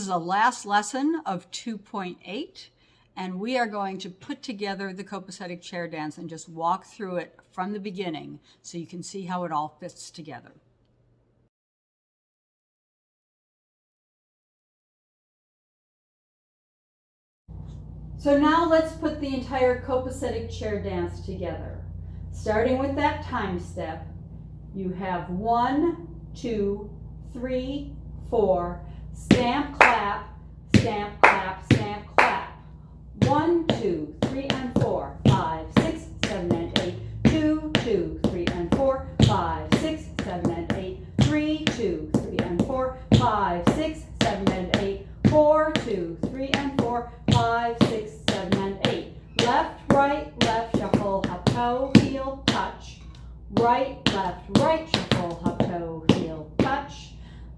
is the last lesson of 2.8, and we are going to put together the Copasetic Chair Dance and just walk through it from the beginning so you can see how it all fits together. So now let's put the entire Copasetic Chair Dance together. Starting with that time step, you have 1, 2, 3, 4, stamp, clap, stamp, clap, stamp, clap. 1, 2, 3, and 4, 5, 6, 7, and 8. 2, 2, 3, and 4, 5, 6, 7, and 8. 3, 2, 3, and 4, 5, 6, 7, and 8. 4, 2, 3, and 4, 5, 6, 7, and 8. Left, right, shuffle, hop, toe, heel, touch. Right, shuffle, hop, toe, heel, touch.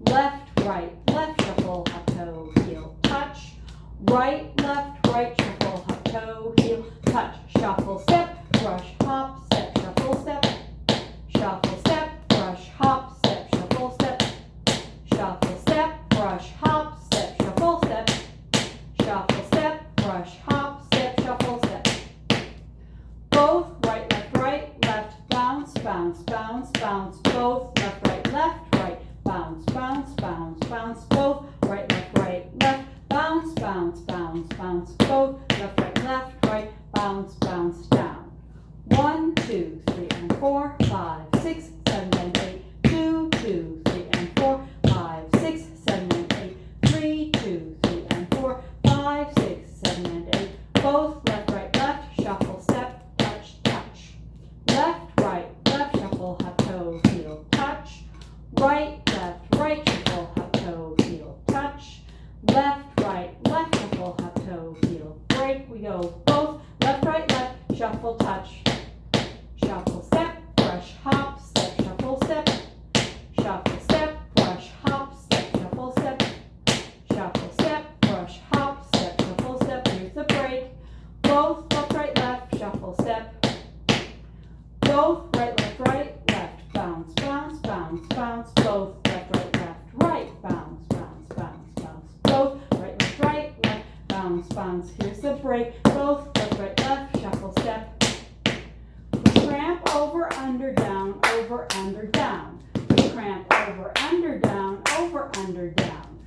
Left, shuffle, hop, toe, heel, touch. Right, shuffle, hop, toe, heel, touch. Shuffle, step, brush, hop, step, shuffle, step. Shuffle, step, brush, hop, step, shuffle, step. Shuffle, step, brush, hop, step, shuffle, step. Shuffle, step, brush, hop, step, shuffle, step. Both right, bounce, bounce, bounce, bounce. Both left, right, bounce, bounce, bounce, bounce. Both right, left, bounce, bounce, bounce, bounce. Both left, right, bounce, bounce, down. 1, 2, 3, and 4, 5, 6, 7, and 8. 2, 2, 3, and 4, 5, 6, 7, and 8. 3, 2, 3, and 4, 5, 6, 7, and 8. Both left, shuffle, step, touch, touch. Left, shuffle, hop, toe, heel, touch. Right, shuffle, hop, toe, heel, touch. Left, shuffle, hop, toe, heel, break. We go both left, shuffle, touch. Shuffle, step, brush, hop, step, shuffle, step. Shuffle, step, brush, hop, step, shuffle, step. Shuffle, step, brush, hop, step, shuffle, step. Here's the break. Both left, shuffle, step. Both right, left, bounce, bounce, bounce, bounce. Both left, right, bounce, bounce, bounce, bounce. Both right, left, bounce, bounce. Here's the break. Both left, shuffle, step. Cramp, over, under, down, over, under, down. Cramp, over, under, down, over, under, down.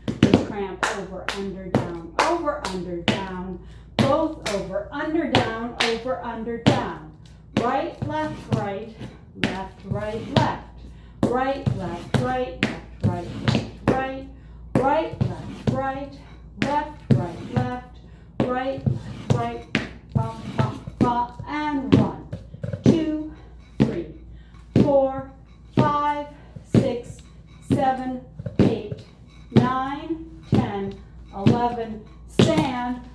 Cramp, over, under, down, over, under, down. Both over, under, down, over, under, down. Right, left, left, left. Right, left, right, right. Right, left, left. Right, left, bump, bump, and 1, 2, 3, 4, 5, 6, 7, 8, 9, 10, 11. Stand.